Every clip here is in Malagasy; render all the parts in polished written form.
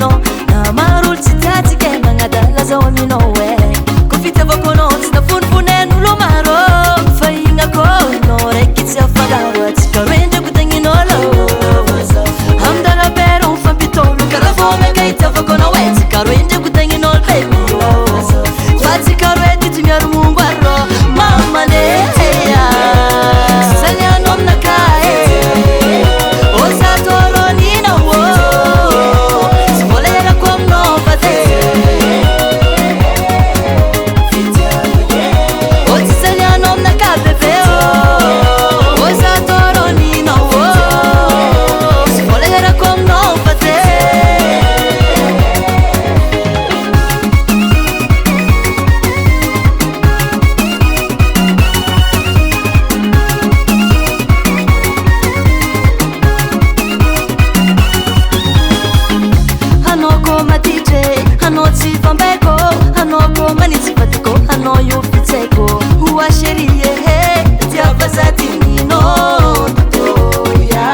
aminao na marolo tsy tiatsika magnadala zao aminao ko fitiavako anao tsy nafonfonen'olo maro fa ignako anao raiky tsy afangaro atsika roendreko tegninao lo amdalabero mifampitolo karaha vao meka itiavako anao tsika roendreko tegninao baby fa tsika roe ty tsy miaro mongo arô mamane salianao aminaka osatorônina tsy volerako aminao fa te tsy salianao aminaka bebe osatorônina tsy volerako aminao fa te hanao tsy fambeko hanaoko manitsy fatiko hanao io fitseko hoa sherie tiavazatinino totoya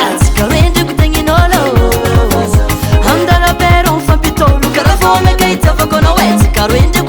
atsika roendreko tegninao lo amdalabero mifampitolo karaha vao meka itiavako anao tsika roendreko